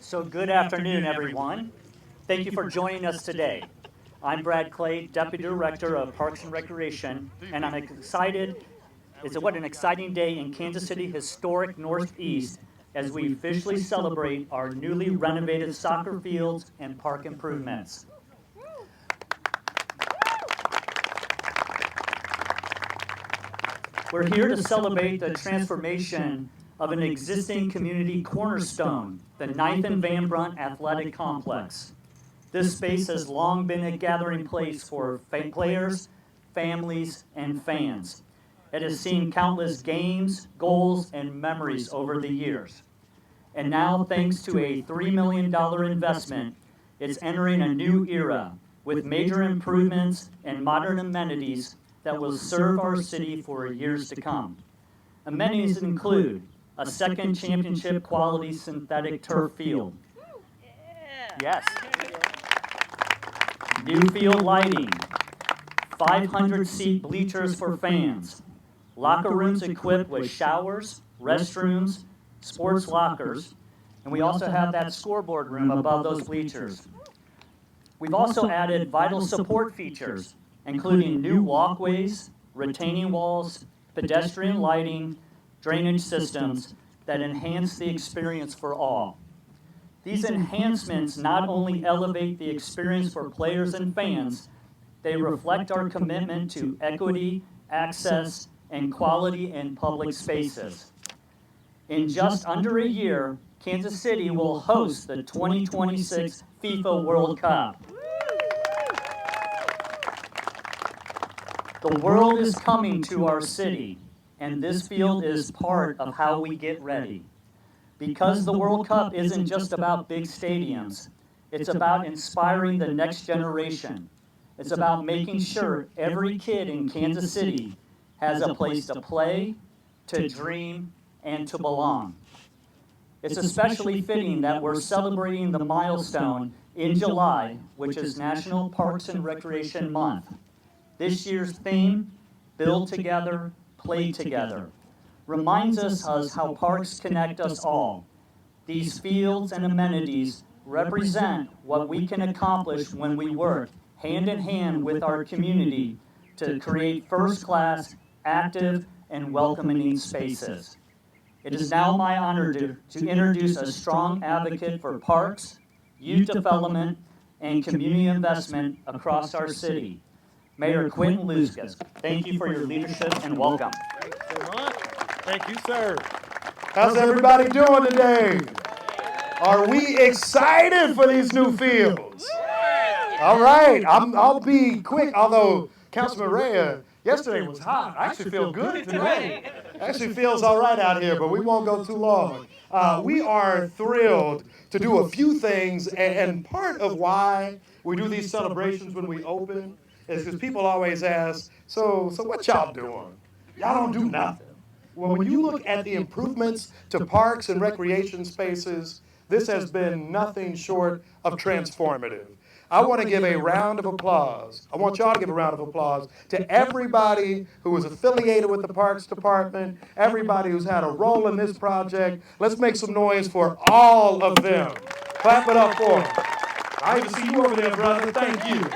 So good afternoon, everyone. Thank you for joining us today. I'm Brad Clay, Deputy Director of Parks and Recreation, and I'm excited. What an exciting day in Kansas City historic Northeast as we officially celebrate our newly renovated soccer fields and park improvements. We're here to celebrate the transformation of an existing community cornerstone, the 9th and Van Brunt Athletic Complex. This space has long been a gathering place for players, families, and fans. It has seen countless games, goals, and memories over the years. And now, thanks to a $3 million investment, it's entering a new era with major improvements and modern amenities that will serve our city for years to come. Amenities include a second championship quality synthetic turf field. Yes. New field lighting, 500-seat bleachers for fans, locker rooms equipped with showers, restrooms, sports lockers, and we also have that scoreboard room above those bleachers. We've also added vital support features, including new walkways, retaining walls, pedestrian lighting, drainage systems that enhance the experience for all. These enhancements not only elevate the experience for players and fans, they reflect our commitment to equity, access, and quality in public spaces. In just under a year, Kansas City will host the 2026 FIFA World Cup. The world is coming to our city, and this field is part of how we get ready. Because the World Cup isn't just about big stadiums, it's about inspiring the next generation. It's about making sure every kid in Kansas City has a place to play, to dream, and to belong. It's especially fitting that we're celebrating the milestone in July, which is National Parks and Recreation Month. This year's theme, Build Together, Play Together, reminds us how parks connect us all. These fields and amenities represent what we can accomplish when we work hand in hand with our community to create first-class, active, and welcoming spaces. It is now my honor to introduce a strong advocate for parks, youth development, and community investment across our city, Mayor Quentin Luzkas. Thank you for your leadership and welcome. Thank you so much. Thank you, sir. How's everybody doing today? Are we excited for these new fields? All right, I'll be quick, although Councilman Rea, yesterday was hot. I actually feel good today. Actually feels all right out here, but we won't go too long. We are thrilled to do a few things, and part of why we do these celebrations when we open is because people always ask, so what y'all doing? Y'all don't do nothing. Well, when you look at the improvements to parks and recreation spaces, this has been nothing short of transformative. I want to give a round of applause. I want y'all to give a round of applause to everybody who is affiliated with the Parks Department, everybody who's had a role in this project. Let's make some noise for all of them. Clap it up for them. I even see you over there, brother. Thank you.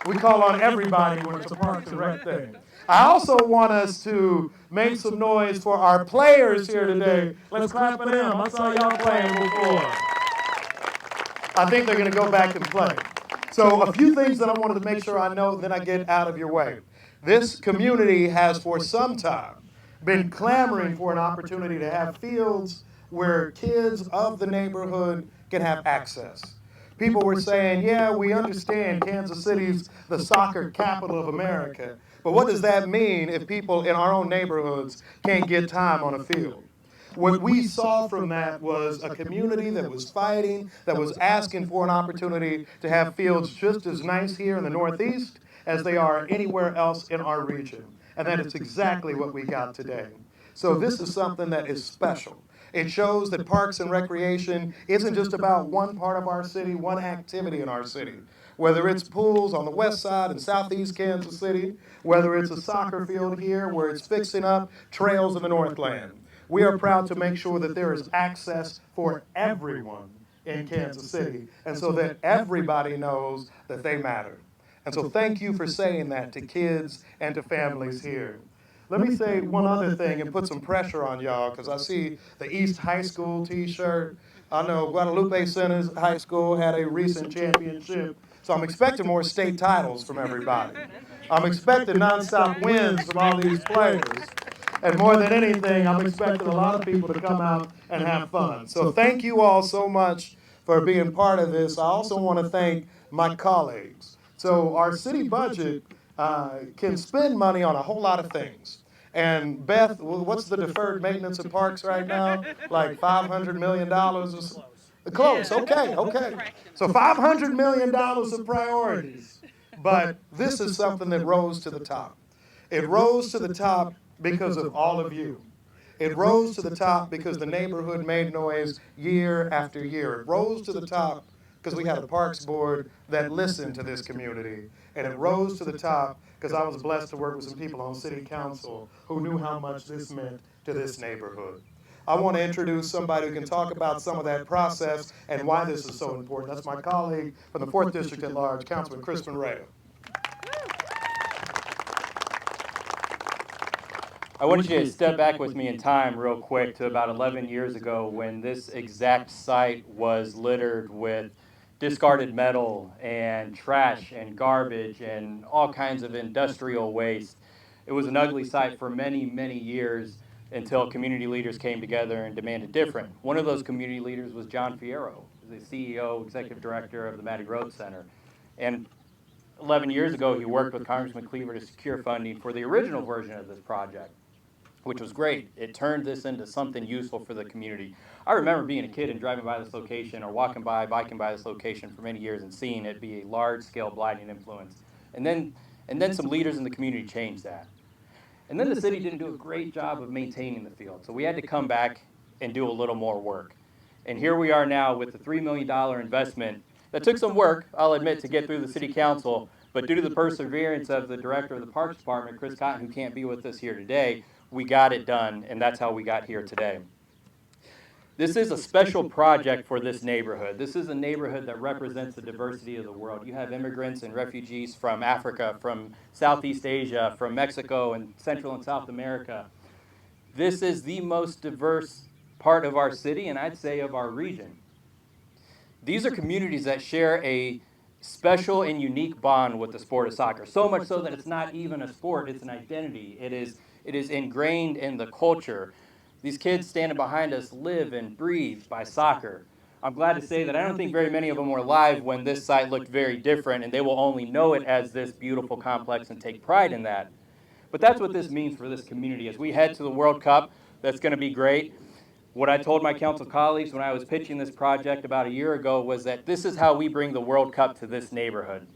We call on everybody when it's a Parks and Rec thing. I also want us to make some noise for our players here today. Let's clap for them. I saw y'all playing before. I think they're going to go back and play. So a few things that I wanted to make sure I know, then I get out of your way. This community has for some time been clamoring for an opportunity to have fields where kids of the neighborhood can have access. People were saying, yeah, we understand Kansas City's the soccer capital of America, but what does that mean if people in our own neighborhoods can't get time on a field? What we saw from that was a community that was fighting, that was asking for an opportunity to have fields just as nice here in the Northeast as they are anywhere else in our region. And that is exactly what we got today. So this is something that is special. It shows that Parks and Recreation isn't just about one part of our city, one activity in our city. Whether it's pools on the west side in southeast Kansas City, whether it's a soccer field here where it's fixing up trails in the Northland, we are proud to make sure that there is access for everyone in Kansas City, and so that everybody knows that they matter. And so thank you for saying that to kids and to families here. Let me say one other thing and put some pressure on y'all, because I see the East High School t-shirt. I know Guadalupe Center High School had a recent championship, so I'm expecting more state titles from everybody. I'm expecting nonstop wins from all these players. And more than anything, I'm expecting a lot of people to come out and have fun. So thank you all so much for being part of this. I also want to thank my colleagues. So our city budget can spend money on a whole lot of things. And Beth, what's the deferred maintenance of parks right now? Like $500 million or so? Close, okay, okay. So $500 million of priorities. But this is something that rose to the top. It rose to the top because of all of you. It rose to the top because the neighborhood made noise year after year. It rose to the top because we had a parks board that listened to this community. And it rose to the top because I was blessed to work with some people on city council who knew how much this meant to this neighborhood. I want to introduce somebody who can talk about some of that process and why this is so important. That's my colleague from the 4th District at Large, Councilman Crispin Rea. I want you to step back with me in time real quick to about 11 years ago when this exact site was littered with discarded metal and trash and garbage and all kinds of industrial waste. It was an ugly sight for many, many years until community leaders came together and demanded different. One of those community leaders was John Fierro, the CEO, executive director of the Matty Growth Center. And 11 years ago, he worked with Congressman Cleaver to secure funding for the original version of this project, which was great. It turned this into something useful for the community. I remember being a kid and driving by this location or walking by, biking by this location for many years and seeing it be a large-scale blighting influence. And then some leaders in the community changed that. And then the city didn't do a great job of maintaining the field. So we had to come back and do a little more work. And here we are now with the $3 million investment that took some work, I'll admit, to get through the city council, but due to the perseverance of the director of the Parks Department, Chris Cotton, who can't be with us here today, we got it done, and that's how we got here today. This is a special project for this neighborhood. This is a neighborhood that represents the diversity of the world. You have immigrants and refugees from Africa, from Southeast Asia, from Mexico, and Central and South America. This is the most diverse part of our city, and I'd say of our region. These are communities that share a special and unique bond with the sport of soccer, so much so that it's not even a sport, it's an identity. It is ingrained in the culture. These kids standing behind us live and breathe by soccer. I'm glad to say that I don't think very many of them were alive when this site looked very different, and they will only know it as this beautiful complex and take pride in that. But that's what this means for this community. As we head to the World Cup, that's going to be great. What I told my council colleagues when I was pitching this project about a year ago was that this is how we bring the World Cup to this neighborhood.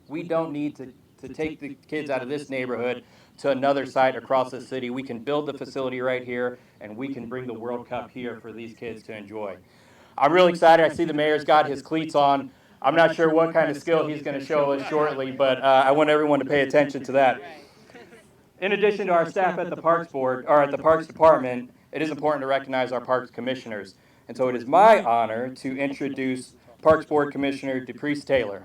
We don't need to take the kids out of this neighborhood to another site across the city. We can build the facility right here, and we can bring the World Cup here for these kids to enjoy. I'm really excited. I see the mayor's got his cleats on. I'm not sure what kind of skill he's going to show us shortly, but I want everyone to pay attention to that. In addition to our staff at the Parks Board, or at the Parks Department, it is important to recognize our Parks Commissioners. And so it is my honor to introduce Parks Board Commissioner DePriest Taylor.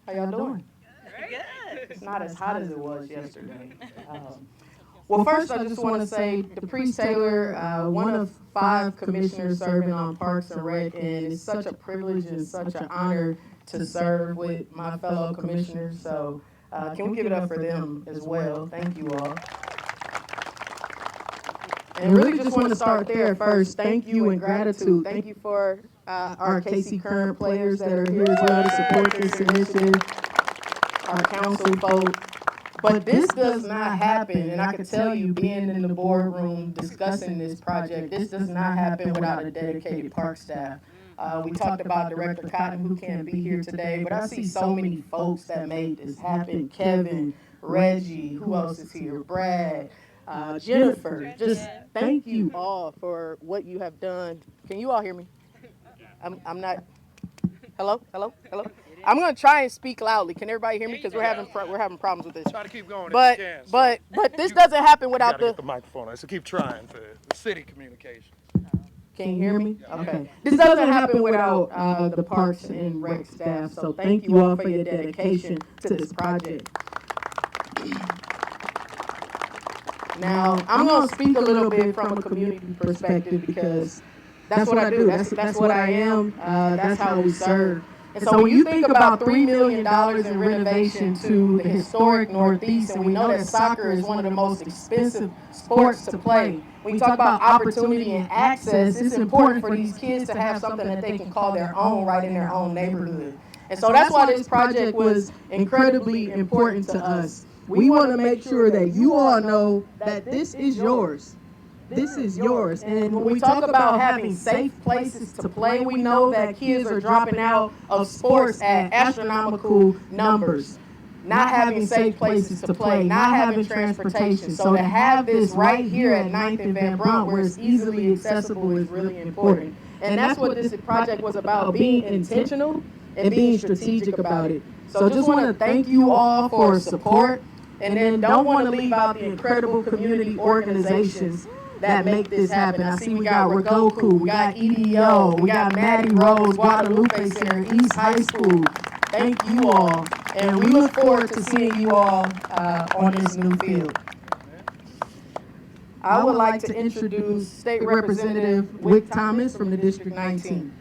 How y'all doing? Good. It's not as hot as it was yesterday. Well, first I just want to say DePriest Taylor, one of 5 commissioners serving on Parks and Rec, and it's such a privilege and such an honor to serve with my fellow commissioners. So can we give it up for them as well? Thank you all. And really just want to start there first. Thank you and gratitude. Thank you for our KC Current players that are here as well to support this initiative, our council folk. But this does not happen, and I can tell you, being in the boardroom discussing this project, this does not happen without a dedicated park staff. We talked about Director Cotton, who can't be here today, but I see so many folks that made this happen. Kevin, Reggie, who else is here? Brad, Jennifer. Just thank you all for what you have done. Can you all hear me? I'm not. Hello? I'm gonna try and speak loudly. Can everybody hear me? Because we're having problems with this. Try to keep going But if you can. but this doesn't happen You without gotta get the. the microphone on, so keep trying for the city communication. Can you hear me? Okay. This doesn't happen without the Parks and Rec staff. So thank you all for your dedication to this project. Now, I'm going to speak a little bit from a community perspective because that's what I do. That's what I am. That's how we serve. And so when you think about $3 million in renovation to the historic Northeast, and we know that soccer is one of the most expensive sports to play, when you talk about opportunity and access, it's important for these kids to have something that they can call their own right in their own neighborhood. And so that's why this project was incredibly important to us. We want to make sure that you all know that this is yours. This is yours. And when we talk about having safe places to play, we know that kids are dropping out of sports at astronomical numbers. Not having safe places to play, not having transportation. So to have this right here at 9th and Van Brunt where it's easily accessible is really important. And that's what this project was about, being intentional and being strategic about it. So just want to thank you all for support, and then don't want to leave out the incredible community organizations that make this happen. I see we got Ragoku, we got EDO, we got Maddie Rose, Guadalupe Center, East High School. Thank you all, and we look forward to seeing you all on this new field. I would like to introduce State Representative Wick Thomas from the District 19.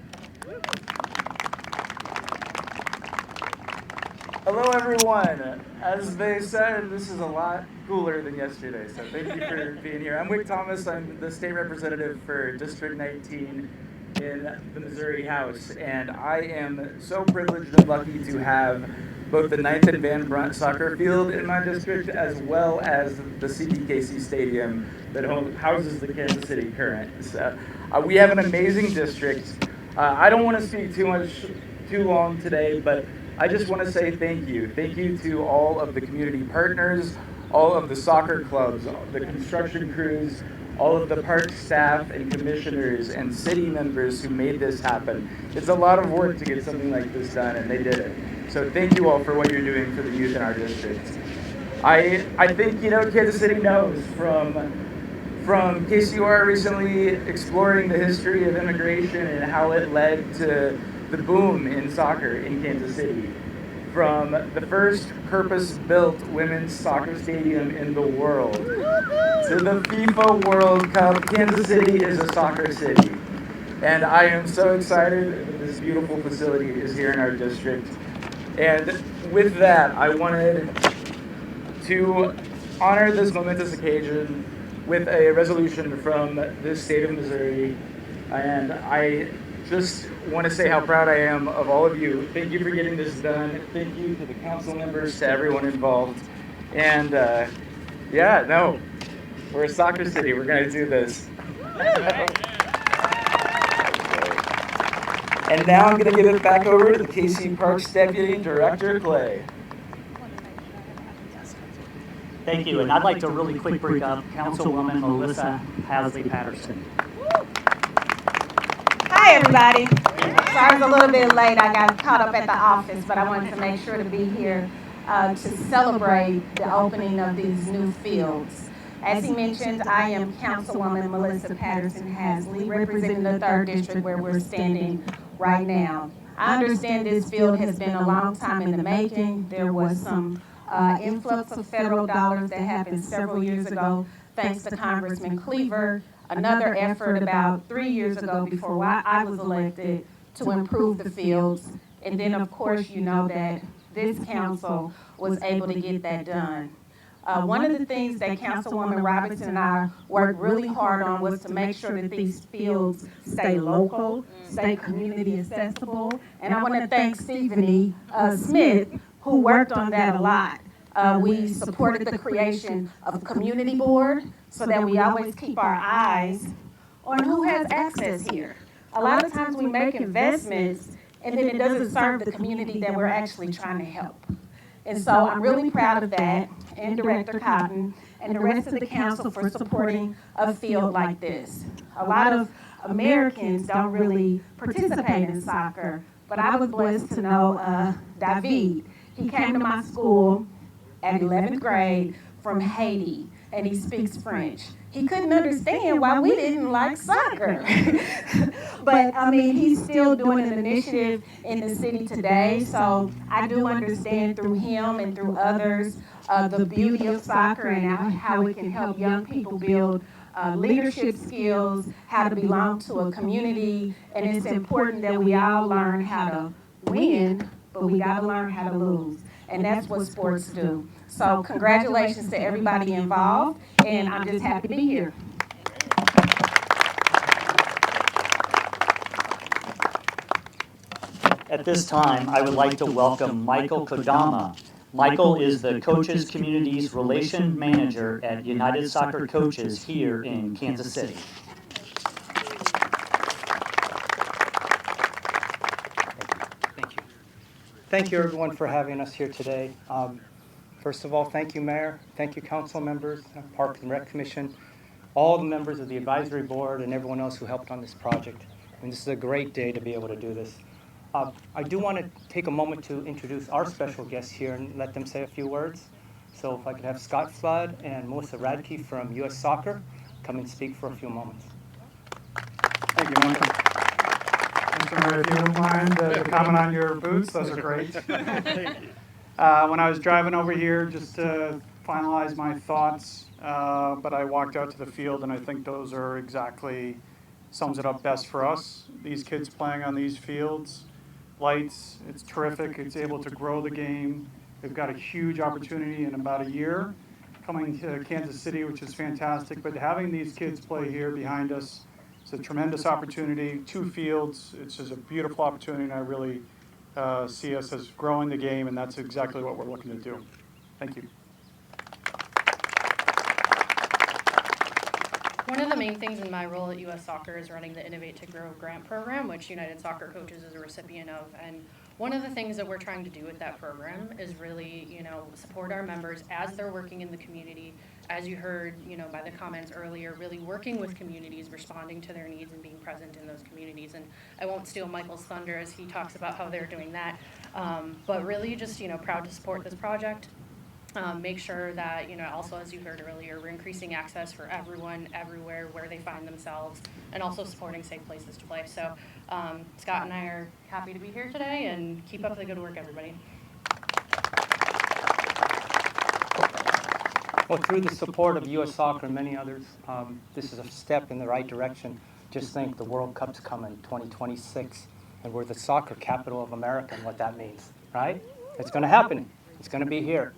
Hello everyone. As they said, this is a lot cooler than yesterday, so thank you for being here. I'm Wick Thomas. I'm the state representative for District 19 in the Missouri House, and I am so privileged and lucky to have both the 9th and Van Brunt Soccer Field in my district, as well as the CPKC Stadium that houses the Kansas City Current. So, we have an amazing district. I don't want to speak too long today, but I just want to say thank you. Thank you to all of the community partners, all of the soccer clubs, the construction crews, all of the park staff and commissioners and city members who made this happen. It's a lot of work to get something like this done, and they did it. So thank you all for what you're doing for the youth in our district. I think, Kansas City knows from KCUR recently exploring the history of immigration and how it led to the boom in soccer in Kansas City. From the first purpose-built women's soccer stadium in the world to the FIFA World Cup, Kansas City is a soccer city. And I am so excited that this beautiful facility is here in our district. And with that, I wanted to honor this momentous occasion with a resolution from the state of Missouri. And I just want to say how proud I am of all of you. Thank you for getting this done. Thank you to the council members, to everyone involved. And we're a soccer city. We're going to do this. And now I'm going to give it back over to the KC Parks Deputy Director, Clay. Thank you, and I'd like to really quick bring up Councilwoman Melissa Hasley Patterson. Hi, everybody. So I was a little bit late. I got caught up at the office, but I wanted to make sure to be here to celebrate the opening of these new fields. As he mentioned, I am Councilwoman Melissa Patterson Hasley, representing the 3rd District where we're standing right now. I understand this field has been a long time in the making. There was some influx of federal dollars that happened several years ago, thanks to Congressman Cleaver. Another effort about 3 years ago before I was elected to improve the fields. And then, of course, you know that this council was able to get that done. One of the things that Councilwoman Robinson and I worked really hard on was to make sure that these fields stay local, stay community accessible. And I want to thank Stephanie Smith, who worked on that a lot. We supported the creation of a community board so that we always keep our eyes on who has access here. A lot of times we make investments and then it doesn't serve the community that we're actually trying to help. And so I'm really proud of that, and Director Cotton and the rest of the council for supporting a field like this. A lot of Americans don't really participate in soccer, but I was blessed to know David. He came to my school at 11th grade from Haiti, and he speaks French. He couldn't understand why we didn't like soccer. But, I mean, he's still doing an initiative in the city today, so I do understand through him and through others the beauty of soccer and how it can help young people build leadership skills, how to belong to a community, and it's important that we all learn how to win, but we got to learn how to lose. And that's what sports do. So congratulations to everybody involved, and I'm just happy to be here. At this time, I would like to welcome Michael Kodama. Michael is the Coaches Communities Relation Manager at United Soccer Coaches here in Kansas City. Thank you. Thank you, everyone, for having us here today. First of all, thank you, Mayor. Thank you, council members, Parks and Rec Commission, all the members of the advisory board, and everyone else who helped on this project. And this is a great day to be able to do this. I do want to take a moment to introduce our special guests here and let them say a few words. So if I could have Scott Flood and Melissa Radke from U.S. Soccer come and speak for a few moments. Thank you, Michael. Sorry if you don't mind the comment on your boots. Those are great. When I was driving over here just to finalize my thoughts, but I walked out to the field, and I think those are exactly sums it up best for us. These kids playing on these fields, lights, it's terrific. It's able to grow the game. They've got a huge opportunity in about a year coming to Kansas City, which is fantastic. But having these kids play here behind us, it's a tremendous opportunity. 2 fields, it's just a beautiful opportunity, and I really see us as growing the game, and that's exactly what we're looking to do. Thank you. One of the main things in my role at U.S. Soccer is running the Innovate to Grow grant program, which United Soccer Coaches is a recipient of. And one of the things that we're trying to do with that program is really, support our members as they're working in the community. As you heard, by the comments earlier, really working with communities, responding to their needs and being present in those communities. And I won't steal Michael's thunder as he talks about how they're doing that, but really just, proud to support this project. Make sure that, also as you heard earlier, we're increasing access for everyone, everywhere, where they find themselves, and also supporting safe places to play. So Scott and I are happy to be here today, and keep up the good work, everybody. Well, through the support of U.S. Soccer and many others, this is a step in the right direction. Just think the World Cup's coming 2026, and we're the soccer capital of America and what that means, right? It's going to happen. It's going to be here.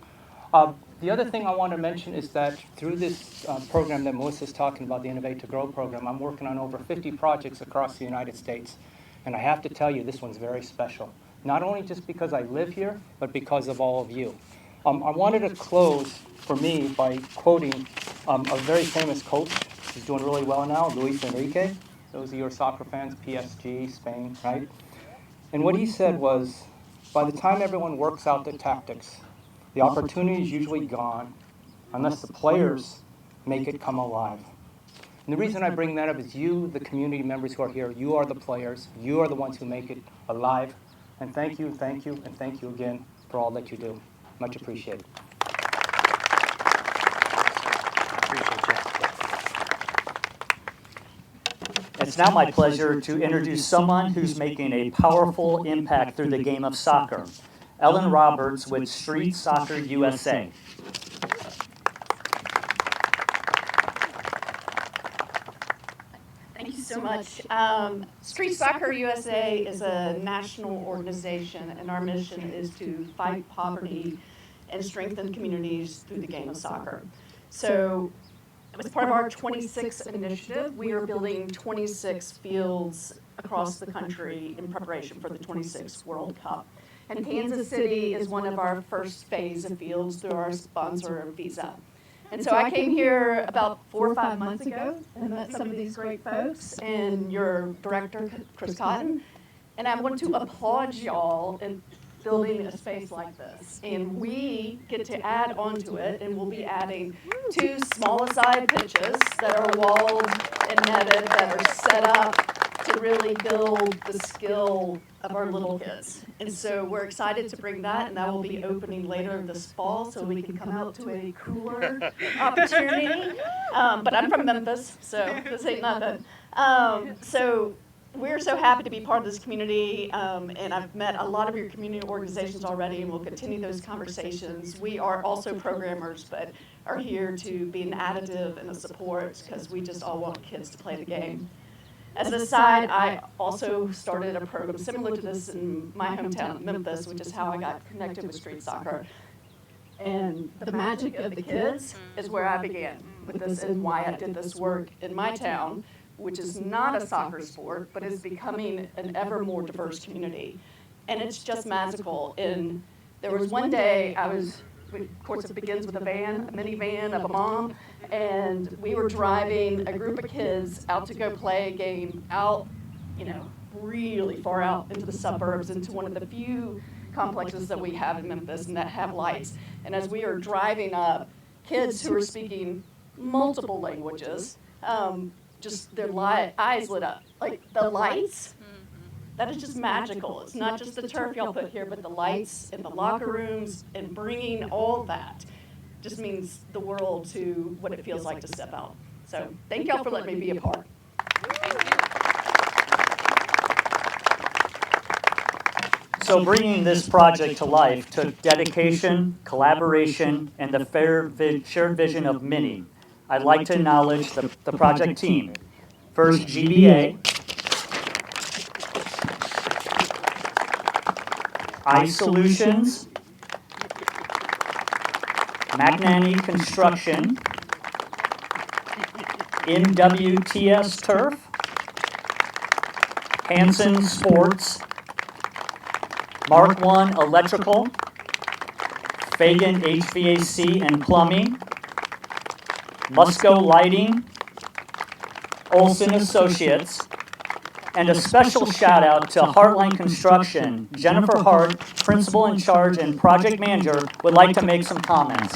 The other thing I want to mention is that through this program that Melissa's talking about, the Innovate to Grow program, I'm working on over 50 projects across the United States. And I have to tell you, this one's very special. Not only just because I live here, but because of all of you. I wanted to close, for me, by quoting a very famous coach. He's doing really well now, Luis Enrique. Those of you who are soccer fans, PSG, Spain, right? And what he said was, by the time everyone works out the tactics, the opportunity is usually gone unless the players make it come alive. And the reason I bring that up is you, the community members who are here, you are the players. You are the ones who make it alive. And thank you, and thank you again for all that you do. Much appreciated. It's now my pleasure to introduce someone who's making a powerful impact through the game of soccer. Ellen Roberts with Street Soccer USA. Thank you so much. Street Soccer USA is a national organization, and our mission is to fight poverty and strengthen communities through the game of soccer. So, as part of our 26 initiative, we are building 26 fields across the country in preparation for the 26 World Cup. And Kansas City is one of our first phase of fields through our sponsor, Visa. And so I came here about 4 or 5 months ago and met some of these great folks and your director, Chris Cotton. And I want to applaud y'all in building a space like this. And we get to add onto it, and we'll be adding 2 small-side pitches that are walled and netted, that are set up to really build the skill of our little kids. And so we're excited to bring that, and that will be opening later this fall so we can come out to a cooler opportunity. But I'm from Memphis, so this ain't nothing. So we're so happy to be part of this community, and I've met a lot of your community organizations already, and we'll continue those conversations. We are also programmers, but are here to be an additive and a support because we just all want kids to play the game. As an aside, I also started a program similar to this in my hometown of Memphis, which is how I got connected with street soccer. And the magic of the kids is where I began with this and why I did this work in my town, which is not a soccer sport, but is becoming an ever more diverse community. And it's just magical. And there was one day of course, it begins with a van, a minivan of a mom, and we were driving a group of kids out to go play a game out, really far out into the suburbs, into one of the few complexes that we have in Memphis and that have lights. And as we are driving up, kids who are speaking multiple languages, just their eyes lit up. Like the lights, that is just magical. It's not just the turf y'all put here, but the lights and the locker rooms and bringing all that just means the world to what it feels like to step out. So thank y'all for letting me be a part. So bringing this project to life took dedication, collaboration, and the shared vision of many. I'd like to acknowledge the project team. First, GBA, iSolutions, McNanny Construction, MWTS Turf, Hanson Sports, Mark I Electrical, Fagan HVAC and Plumbing, Musco Lighting, Olson Associates, and a special shout out to Heartline Construction. Jennifer Hart, principal in charge and project manager, would like to make some comments.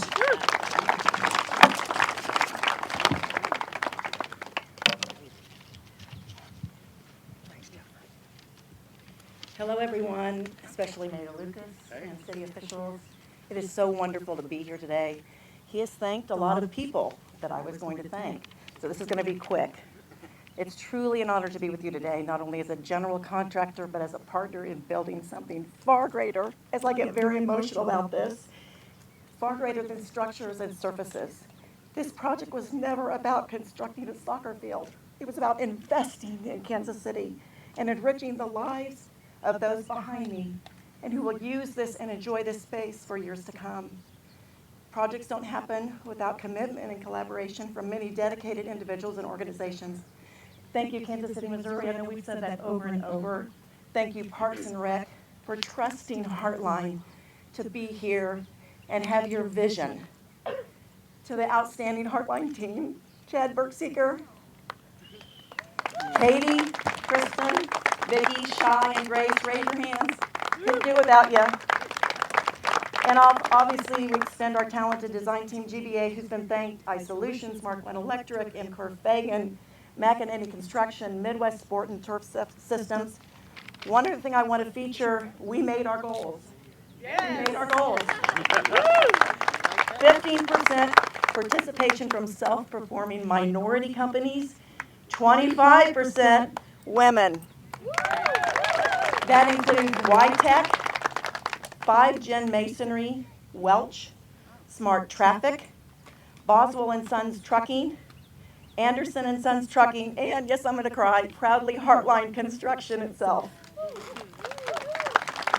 Hello, everyone, especially Mayor Lucas and city officials. It is so wonderful to be here today. He has thanked a lot of people that I was going to thank, so this is going to be quick. It's truly an honor to be with you today, not only as a general contractor, but as a partner in building something far greater, as I get very emotional about this, far greater than structures and surfaces. This project was never about constructing a soccer field. It was about investing in Kansas City and enriching the lives of those behind me and who will use this and enjoy this space for years to come. Projects don't happen without commitment and collaboration from many dedicated individuals and organizations. Thank you, Kansas City, Missouri. I know we've said that over and over. Thank you, Parks and Rec, for trusting Heartline to be here and have your vision. To the outstanding Heartline team, Chad Berkseeker, Katie, Kristen, Vicki, Shy, and Grace, raise your hands. Couldn't do without you. And obviously, we extend our talented design team, GBA, who's been thanked, iSolutions, Mark I Electric, MCUR Fagan, McNanny Construction, Midwest Sport and Turf Systems. One other thing I want to feature, we made our goals. Yes. We made our goals. 15% participation from self-performing minority companies, 25% women. That includes YTech, 5Gen Masonry, Welch, Smart Traffic, Boswell and Sons Trucking, Anderson and Sons Trucking, and yes, I'm going to cry, proudly Heartline Construction itself.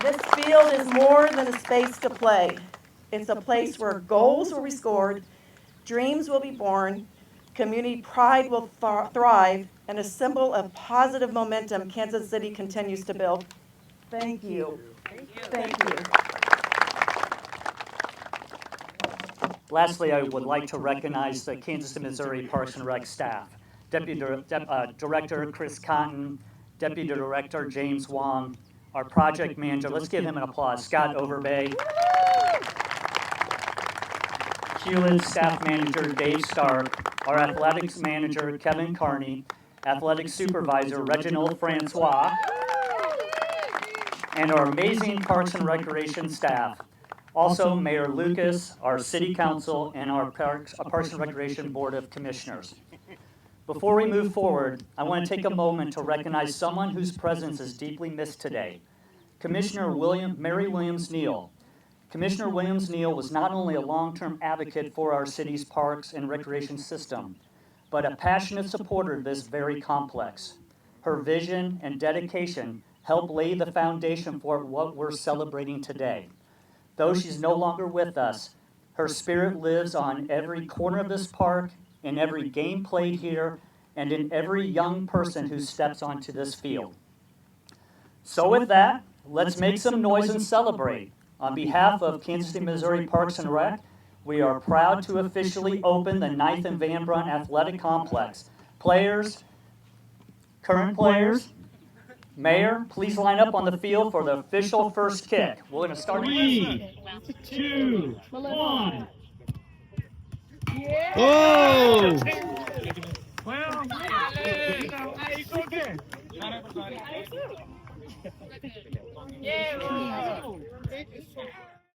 This field is more than a space to play. It's a place where goals will be scored, dreams will be born, community pride will thrive, and a symbol of positive momentum Kansas City continues to build. Thank you. Thank you. Lastly, I would like to recognize the Kansas City, Missouri Parks and Rec staff. Deputy Director Chris Cotton, Deputy Director James Wong, our project manager, let's give him an applause, Scott Overbay. QLID staff manager Dave Stark, our athletics manager Kevin Carney, athletic supervisor Reginald Francois, and our amazing Parks and Recreation staff. Also, Mayor Lucas, our City Council, and our Parks and Recreation Board of Commissioners. Before we move forward, I want to take a moment to recognize someone whose presence is deeply missed today. Commissioner Mary Williams-Neal. Commissioner Williams-Neal was not only a long-term advocate for our city's parks and recreation system, but a passionate supporter of this very complex. Her vision and dedication helped lay the foundation for what we're celebrating today. Though she's no longer with us, her spirit lives on every corner of this park, in every game played here, and in every young person who steps onto this field. So with that, let's make some noise and celebrate. On behalf of Kansas City, Missouri Parks and Rec, we are proud to officially open the 9th and Van Brunt Athletic Complex. Players, current players, Mayor, please line up on the field for the official first kick. We're going to start. 3, 2, 1. Oh! Well, you know, hey, it's okay. Not everybody. Yeah.